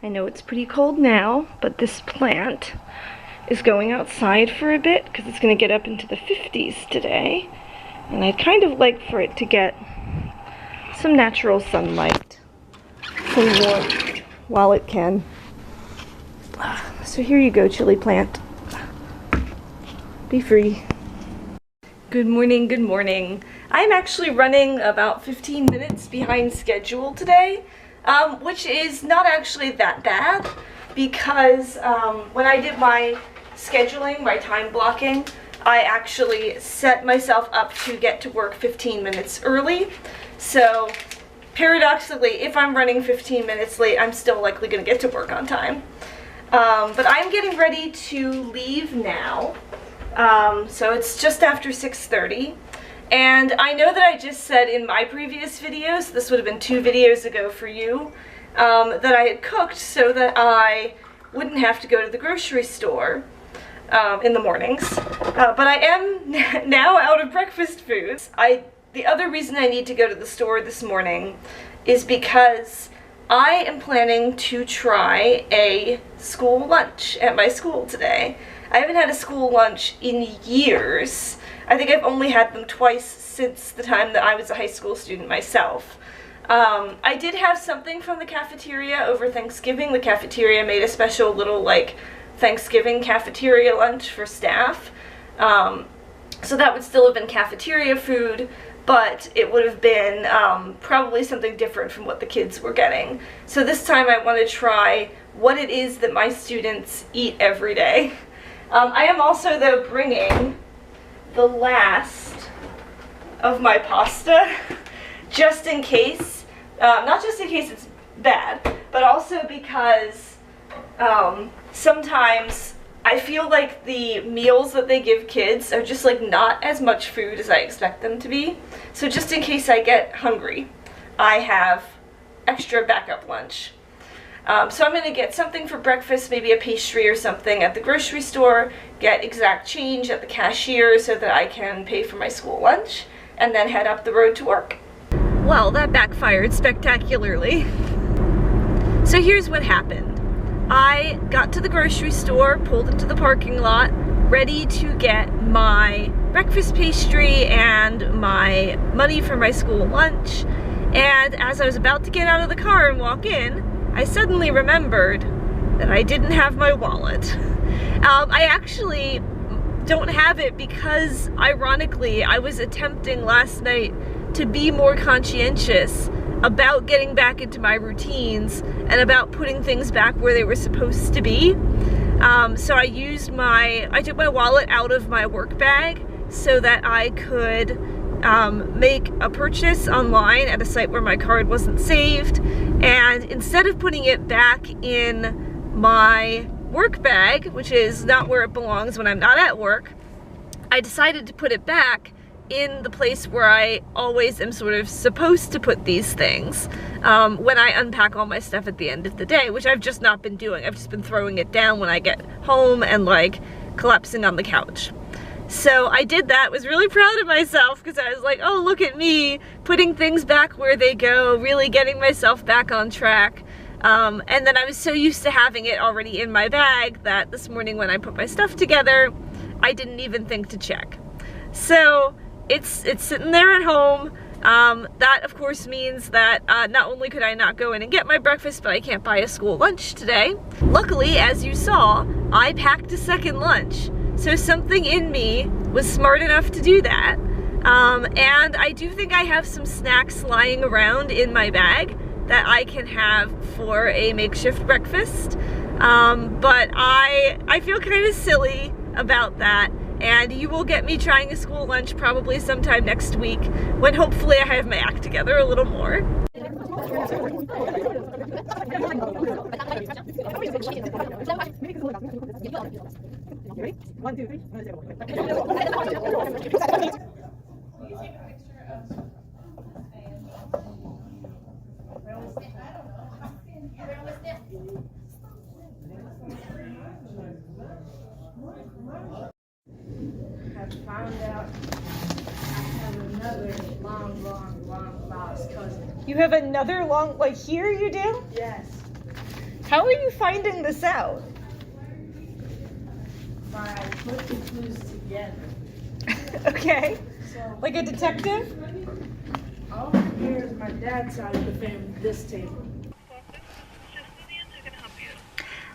I know it's pretty cold now, but this plant is going outside for a bit because it's going to get up into the 50s today. And I'd kind of like for it to get some natural sunlight, some warmth while it can. So here you go, chili plant. Be free. Good morning, good morning. I'm actually running about 15 minutes behind schedule today, which is not actually that bad because when I did my scheduling, my time blocking, I actually set myself up to get to work 15 minutes early. So paradoxically, if I'm running 15 minutes late, I'm still likely going to get to work on time. But I'm getting ready to leave now. So it's just after 6:30. And I know that I just said in my previous videos, this would have been 2 videos ago for you, that I had cooked so that I wouldn't have to go to the grocery store in the mornings. But I am now out of breakfast foods. The other reason I need to go to the store this morning is because I am planning to try a school lunch at my school today. I haven't had a school lunch in years. I think I've only had them twice since the time that I was a high school student myself. I did have something from the cafeteria over Thanksgiving. The cafeteria made a special little like Thanksgiving cafeteria lunch for staff. So that would still have been cafeteria food, but it would have been probably something different from what the kids were getting. So this time I want to try what it is that my students eat every day. I am also, though, bringing the last of my pasta, just in case, not just in case it's bad, but also because sometimes I feel like the meals that they give kids are just like not as much food as I expect them to be. So just in case I get hungry, I have extra backup lunch. So I'm going to get something for breakfast, maybe a pastry or something at the grocery store, get exact change at the cashier so that I can pay for my school lunch, and then head up the road to work. Well, that backfired spectacularly. So here's what happened. I got to the grocery store, pulled into the parking lot, ready to get my breakfast pastry and my money for my school lunch, and as I was about to get out of the car and walk in, I suddenly remembered that I didn't have my wallet. I actually don't have it because, ironically, I was attempting last night to be more conscientious about getting back into my routines and about putting things back where they were supposed to be. So I took my wallet out of my work bag so that I could make a purchase online at a site where my card wasn't saved, and instead of putting it back in my work bag, which is not where it belongs when I'm not at work, I decided to put it back in the place where I always am sort of supposed to put these things when I unpack all my stuff at the end of the day, which I've just not been doing. I've just been throwing it down when I get home and like collapsing on the couch. So I did that, was really proud of myself because I was like, oh, look at me, putting things back where they go, really getting myself back on track. And then I was so used to having it already in my bag that this morning when I put my stuff together, I didn't even think to check. So it's sitting there at home. That of course means that not only could I not go in and get my breakfast, but I can't buy a school lunch today. Luckily, as you saw, I packed a second lunch. So something in me was smart enough to do that. And I do think I have some snacks lying around in my bag that I can have for a makeshift breakfast. But I feel kind of silly about that. And you will get me trying a school lunch probably sometime next week when hopefully I have my act together a little more. Ready? 1, 2, 3. Have found out I have another long lost cousin. You have another long, like here you do? Yes. How are you finding this out? By putting clues together. Okay. So, Like a detective? over here is my dad's side of the family, this table.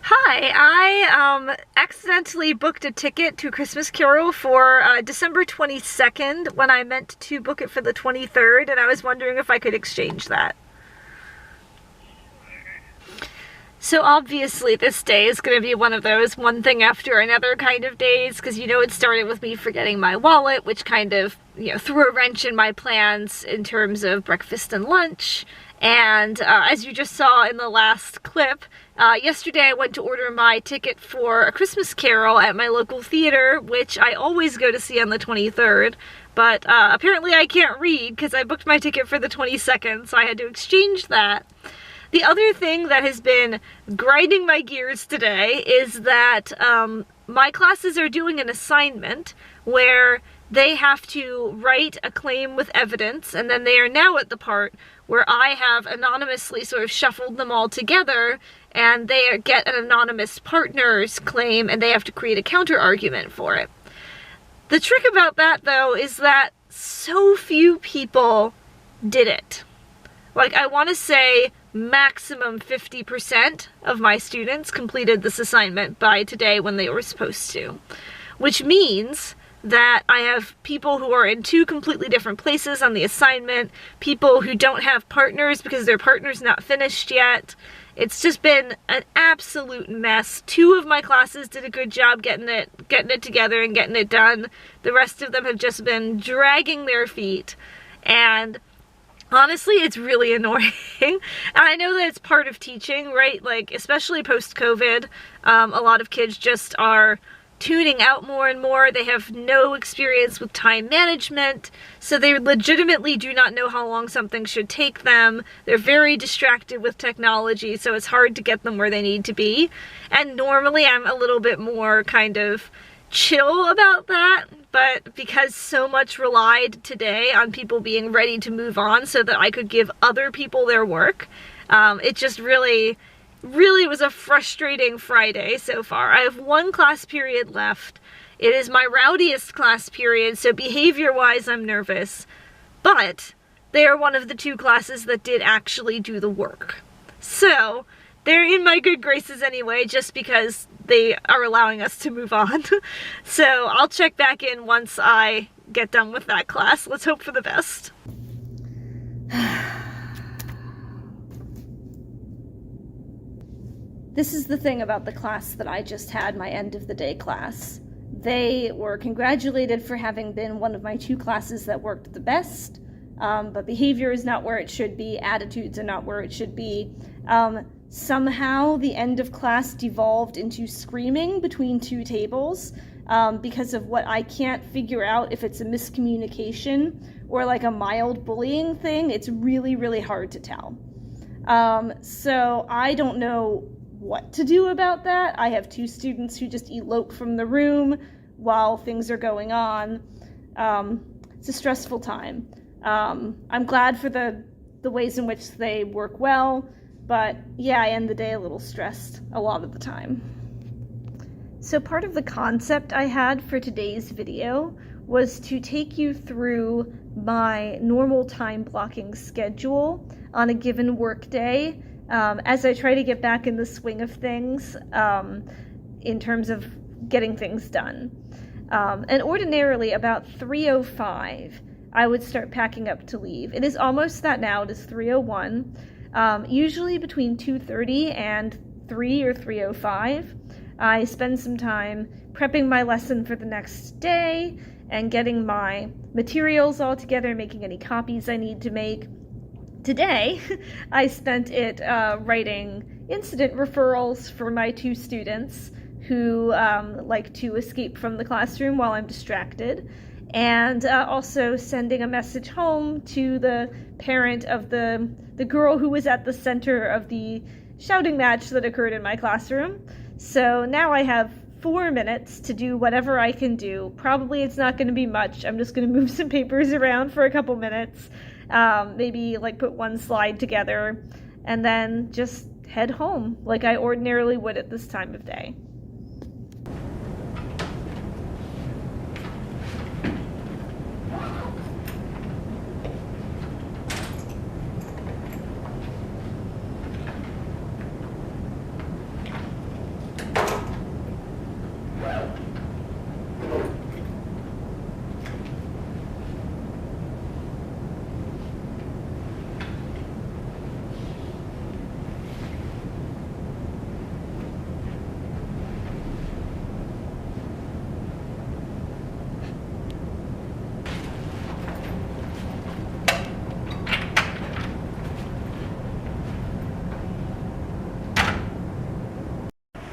Hi, I accidentally booked a ticket to Christmas Carol for December 22nd when I meant to book it for the 23rd, and I was wondering if I could exchange that. So obviously this day is going to be one of those one thing after another kind of days, because you know it started with me forgetting my wallet, which kind of, you know, threw a wrench in my plans in terms of breakfast and lunch. And as you just saw in the last clip, yesterday I went to order my ticket for A Christmas Carol at my local theater, which I always go to see on the 23rd. But apparently I can't read because I booked my ticket for the 22nd, so I had to exchange that. The other thing that has been grinding my gears today is that my classes are doing an assignment where they have to write a claim with evidence, and then they are now at the part where I have anonymously sort of shuffled them all together, and they get an anonymous partner's claim, and they have to create a counter-argument for it. The trick about that, though, is that so few people did it. Like, I want to say maximum 50% of my students completed this assignment by today when they were supposed to. Which means that I have people who are in two completely different places on the assignment, people who don't have partners because their partner's not finished yet. It's just been an absolute mess. 2 of my classes did a good job getting it together and getting it done. The rest of them have just been dragging their feet, and honestly, it's really annoying. And I know that it's part of teaching, right? Like, especially post-COVID, a lot of kids just are tuning out more and more. They have no experience with time management, so they legitimately do not know how long something should take them. They're very distracted with technology, so it's hard to get them where they need to be. And normally I'm a little bit more kind of chill about that, but because so much relied today on people being ready to move on so that I could give other people their work, it just really was a frustrating Friday so far. I have 1 class period left. It is my rowdiest class period, so behavior-wise I'm nervous, but they are one of the 2 classes that did actually do the work. So they're in my good graces anyway, just because they are allowing us to move on. So I'll check back in once I get done with that class. Let's hope for the best. This is the thing about the class that I just had, my end of the day class. They were congratulated for having been one of my 2 classes that worked the best, but behavior is not where it should be, attitudes are not where it should be. Somehow the end of class devolved into screaming between 2 tables because of what I can't figure out if it's a miscommunication or like a mild bullying thing. It's really, really hard to tell. So I don't know what to do about that. I have 2 students who just elope from the room while things are going on. It's a stressful time. I'm glad for the ways in which they work well, but yeah, I end the day a little stressed a lot of the time. So part of the concept I had for today's video was to take you through my normal time blocking schedule on a given work day, as I try to get back in the swing of things in terms of getting things done. And ordinarily about 3:05, I would start packing up to leave. It is almost that now, it is 3:01. Usually between 2:30 and 3 or 3:05, I spend some time prepping my lesson for the next day and getting my materials all together, making any copies I need to make. Today, I spent it writing incident referrals for my 2 students who like to escape from the classroom while I'm distracted, and also sending a message home to the parent of the girl who was at the center of the shouting match that occurred in my classroom. So now I have 4 minutes to do whatever I can do. Probably it's not going to be much. I'm just going to move some papers around for a couple minutes. Maybe like put 1 slide together and then just head home like I ordinarily would at this time of day.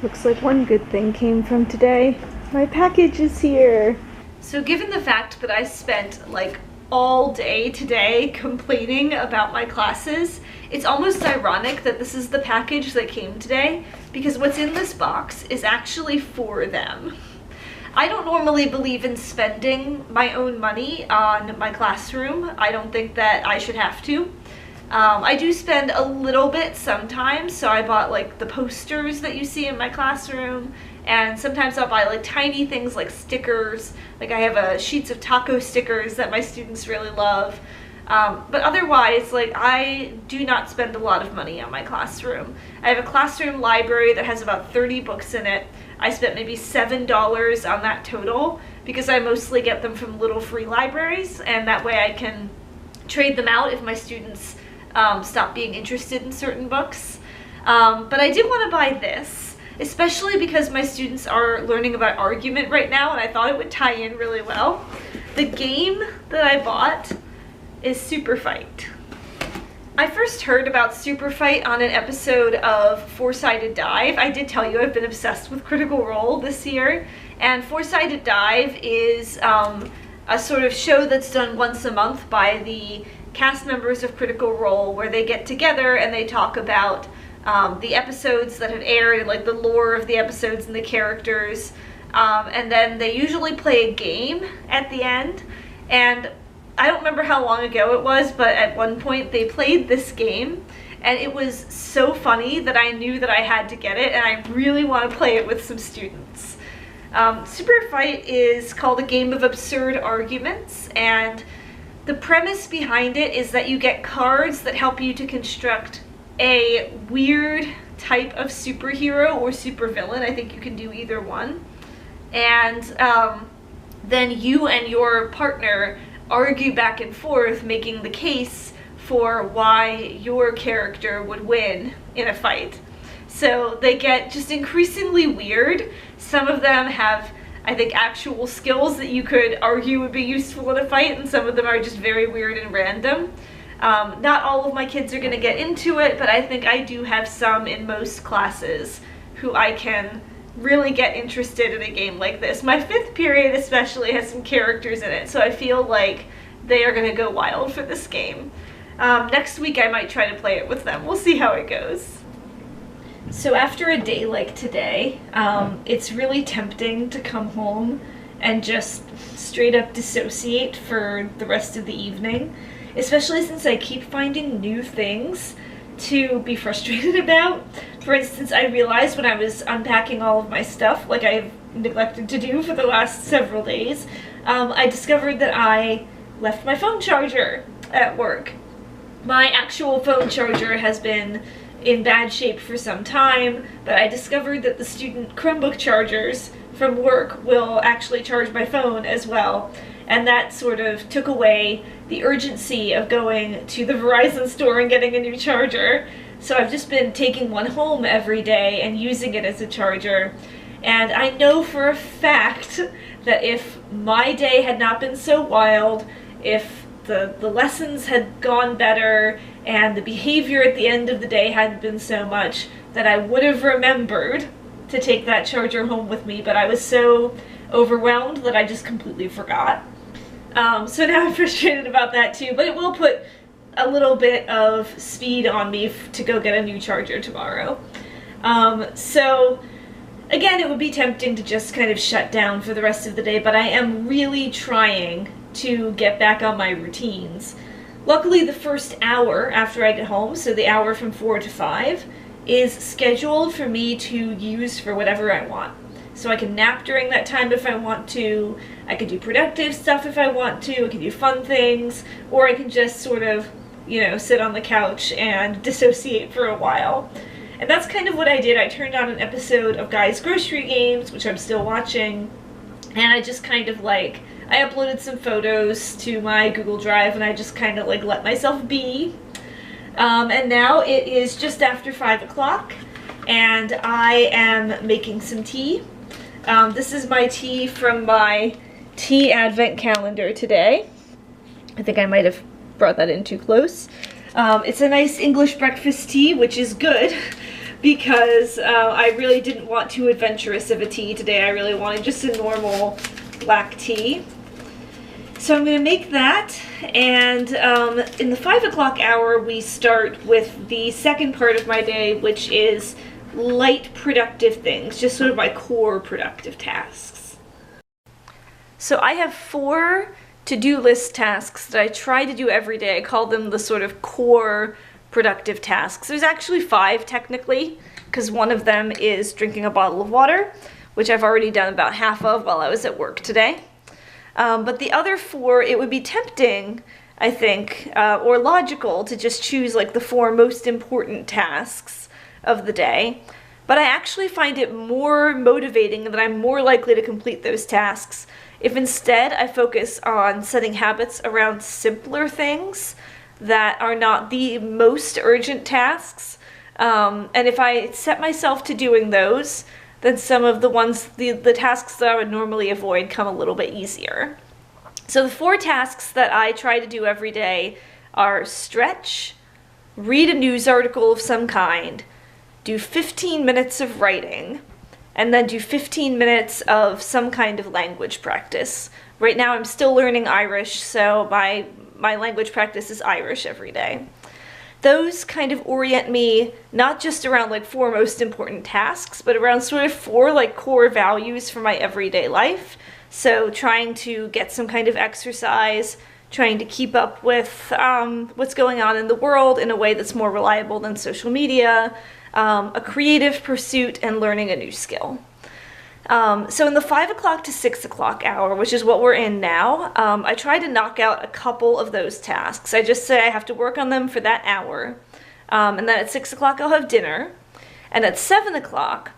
Looks like one good thing came from today. My package is here. So given the fact that I spent like all day today complaining about my classes, it's almost ironic that this is the package that came today, because what's in this box is actually for them. I don't normally believe in spending my own money on my classroom. I don't think that I should have to. I do spend a little bit sometimes, so I bought like the posters that you see in my classroom, and sometimes I'll buy like tiny things like stickers. Like I have sheets of taco stickers that my students really love. But otherwise, like, I do not spend a lot of money on my classroom. I have a classroom library that has about 30 books in it. I spent maybe $7 on that total because I mostly get them from little free libraries, and that way I can trade them out if my students stop being interested in certain books. But I did want to buy this, especially because my students are learning about argument right now, and I thought it would tie in really well. The game that I bought is Super Fight. I first heard about Super Fight on an episode of Four-Sided Dive. I did tell you I've been obsessed with Critical Role this year, and Four-Sided Dive is a sort of show that's done once a month by the cast members of Critical Role, where they get together and they talk about the episodes that have aired, and like the lore of the episodes and the characters, and then they usually play a game at the end. And I don't remember how long ago it was, but at one point they played this game, and it was so funny that I knew that I had to get it, and I really want to play it with some students. Super Fight is called a game of absurd arguments, and the premise behind it is that you get cards that help you to construct a weird type of superhero or supervillain. I think you can do either one. And then you and your partner argue back and forth, making the case for why your character would win in a fight. So they get just increasingly weird. Some of them have, I think, actual skills that you could argue would be useful in a fight, and some of them are just very weird and random. Not all of my kids are going to get into it, but I think I do have some in most classes who I can really get interested in a game like this. My 5th period especially has some characters in it, so I feel like they are going to go wild for this game. Next week I might try to play it with them. We'll see how it goes. So after a day like today, it's really tempting to come home and just straight up dissociate for the rest of the evening, especially since I keep finding new things to be frustrated about. For instance, I realized when I was unpacking all of my stuff, like I've neglected to do for the last several days, I discovered that I left my phone charger at work. My actual phone charger has been in bad shape for some time, but I discovered that the student Chromebook chargers from work will actually charge my phone as well, and that sort of took away the urgency of going to the Verizon store and getting a new charger. So I've just been taking one home every day and using it as a charger. And I know for a fact that if my day had not been so wild, if the lessons had gone better and the behavior at the end of the day hadn't been so much, that I would have remembered to take that charger home with me, but I was so overwhelmed that I just completely forgot. So now I'm frustrated about that too, but it will put a little bit of speed on me to go get a new charger tomorrow. So again, it would be tempting to just kind of shut down for the rest of the day, but I am really trying to get back on my routines. Luckily, the first hour after I get home, so the hour from 4 to 5, is scheduled for me to use for whatever I want. So I can nap during that time if I want to, I can do productive stuff if I want to, I can do fun things, or I can just sort of, you know, sit on the couch and dissociate for a while. And that's kind of what I did. I turned on an episode of Guy's Grocery Games, which I'm still watching, and I just kind of like, I uploaded some photos to my Google Drive and I just kind of like let myself be. And now it is just after 5 o'clock and I am making some tea. This is my tea from my tea advent calendar today. I think I might have brought that in too close. It's a nice English breakfast tea, which is good because I really didn't want too adventurous of a tea today. I really wanted just a normal black tea. So I'm going to make that, and in the 5 o'clock hour we start with the second part of my day, which is light productive things, just sort of my core productive tasks. So I have 4 to-do list tasks that I try to do every day. I call them the sort of core productive tasks. There's actually 5 technically, because one of them is drinking a bottle of water, which I've already done about half of while I was at work today. But the other 4, it would be tempting, I think, or logical to just choose like the 4 most important tasks of the day. But I actually find it more motivating and that I'm more likely to complete those tasks if instead I focus on setting habits around simpler things that are not the most urgent tasks. And if I set myself to doing those, then some of the ones, the tasks that I would normally avoid come a little bit easier. So the 4 tasks that I try to do every day are stretch, read a news article of some kind, do 15 minutes of writing, and then do 15 minutes of some kind of language practice. Right now I'm still learning Irish, so my language practice is Irish every day. Those kind of orient me not just around like 4 most important tasks, but around sort of 4 like core values for my everyday life. So trying to get some kind of exercise, trying to keep up with what's going on in the world in a way that's more reliable than social media, a creative pursuit, and learning a new skill. So in the 5 o'clock to 6 o'clock hour, which is what we're in now, I try to knock out a couple of those tasks. I just say I have to work on them for that hour. And then at 6 o'clock I'll have dinner. And at 7 o'clock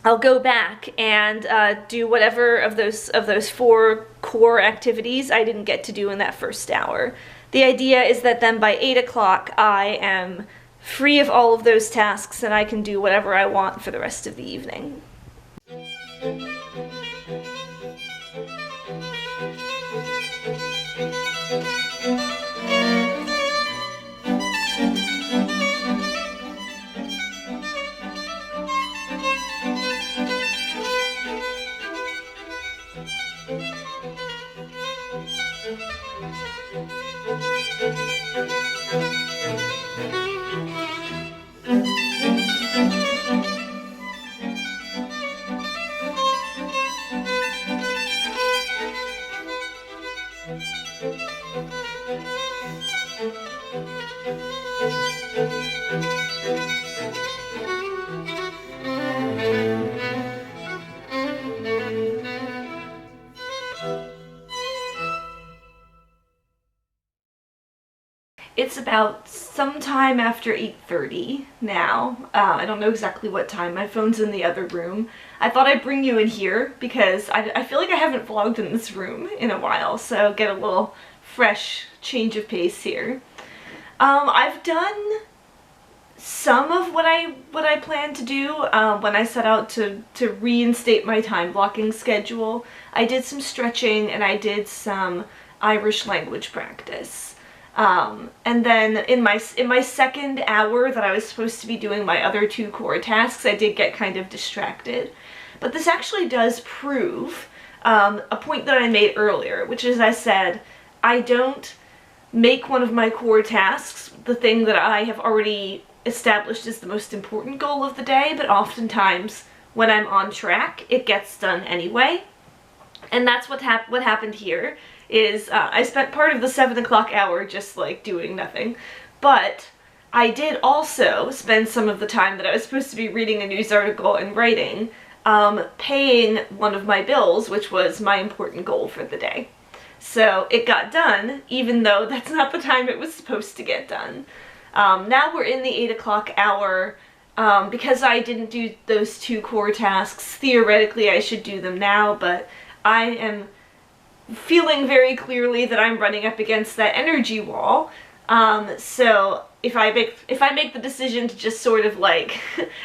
I'll go back and do whatever of those 4 core activities I didn't get to do in that first hour. The idea is that then by 8 o'clock I am free of all of those tasks and I can do whatever I want for the rest of the evening. It's about sometime after 8:30 now. I don't know exactly what time. My phone's in the other room. I thought I'd bring you in here because I feel like I haven't vlogged in this room in a while, so get a little fresh change of pace here. I've done some of what I plan to do when I set out to reinstate my time blocking schedule. I did some stretching and I did some Irish language practice. And then in my second hour that I was supposed to be doing my other 2 core tasks, I did get kind of distracted. But this actually does prove a point that I made earlier, which is I said, I don't make one of my core tasks the thing that I have already established as the most important goal of the day, but oftentimes when I'm on track, it gets done anyway. And that's what happened here. Is I spent part of the 7 o'clock hour just like doing nothing, but I did also spend some of the time that I was supposed to be reading a news article and writing, paying one of my bills, which was my important goal for the day. So it got done, even though that's not the time it was supposed to get done. Now we're in the 8 o'clock hour. Because I didn't do those 2 core tasks, theoretically I should do them now, but I am feeling very clearly that I'm running up against that energy wall. So if I make the decision to just sort of like,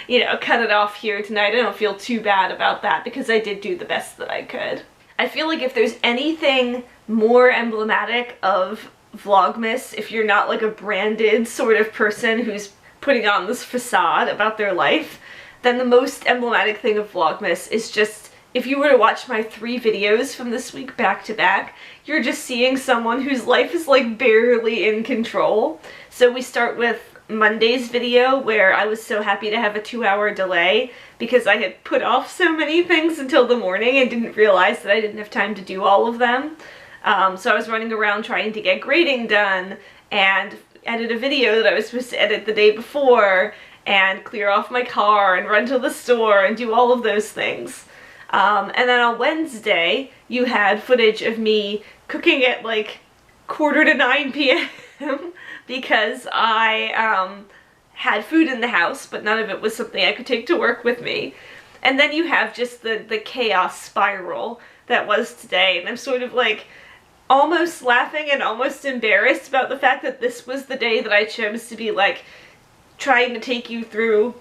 you know, cut it off here tonight, I don't feel too bad about that because I did do the best that I could. I feel like if there's anything more emblematic of Vlogmas, if you're not like a branded sort of person who's putting on this facade about their life, then the most emblematic thing of Vlogmas is just, if you were to watch my 3 videos from this week back to back, you're just seeing someone whose life is like barely in control. So we start with Monday's video where I was so happy to have a 2-hour delay because I had put off so many things until the morning and didn't realize that I didn't have time to do all of them. So I was running around trying to get grading done and edit a video that I was supposed to edit the day before and clear off my car and run to the store and do all of those things. And then on Wednesday, you had footage of me cooking at like 8:45 p.m. because I had food in the house, but none of it was something I could take to work with me. And then you have just the chaos spiral that was today, and I'm sort of like almost laughing and almost embarrassed about the fact that this was the day that I chose to be like trying to take you through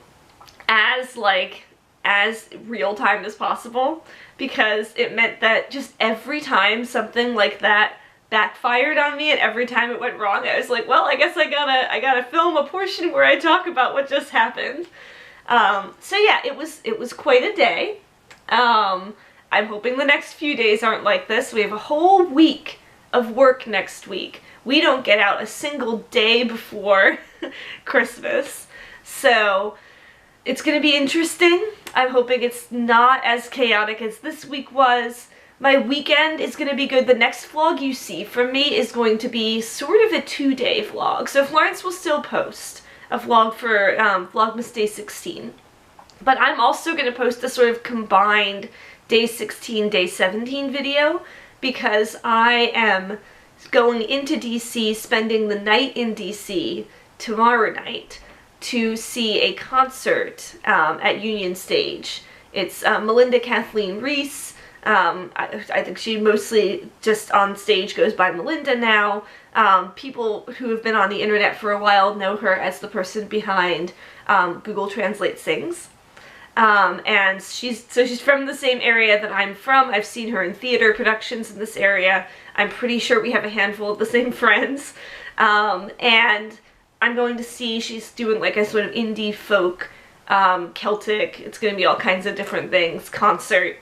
as real time as possible, because it meant that just every time something like that backfired on me and every time it went wrong, I was like, well, I guess I gotta film a portion where I talk about what just happened. So yeah, it was quite a day. I'm hoping the next few days aren't like this. We have a whole week of work next week. We don't get out a single day before Christmas. So it's gonna be interesting. I'm hoping it's not as chaotic as this week was. My weekend is gonna be good. The next vlog you see from me is going to be sort of a 2-day vlog. So Florence will still post a vlog for Vlogmas Day 16. But I'm also gonna post a sort of combined Day 16, Day 17 video, because I am going into DC, spending the night in DC tomorrow night to see a concert at Union Stage. It's Melinda Kathleen Reese. I think she mostly just on stage goes by Melinda now. People who have been on the internet for a while know her as the person behind Google Translate Sings. And she's from the same area that I'm from. I've seen her in theater productions in this area. I'm pretty sure we have a handful of the same friends. And I'm going to see, she's doing like a sort of indie folk, Celtic, it's going to be all kinds of different things, concert,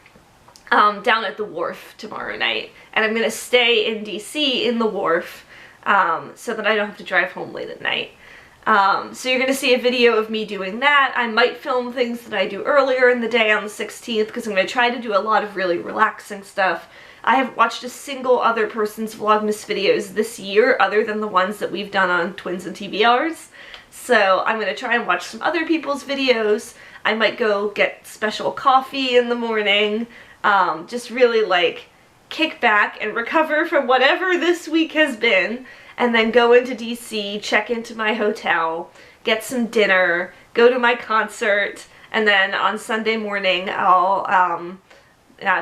down at the Wharf tomorrow night. And I'm going to stay in DC in the Wharf, so that I don't have to drive home late at night. So you're going to see a video of me doing that. I might film things that I do earlier in the day on the 16th because I'm going to try to do a lot of really relaxing stuff. I haven't watched a single other person's Vlogmas videos this year other than the ones that we've done on Twins and TBRs. So I'm going to try and watch some other people's videos. I might go get special coffee in the morning. Just really like kick back and recover from whatever this week has been. And then go into DC, check into my hotel, get some dinner, go to my concert, and then on Sunday morning I'll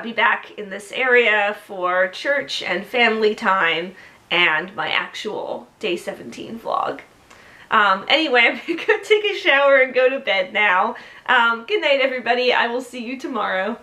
be back in this area for church and family time and my actual Day 17 vlog. Anyway, I'm gonna go take a shower and go to bed now. Good night, everybody. I will see you tomorrow.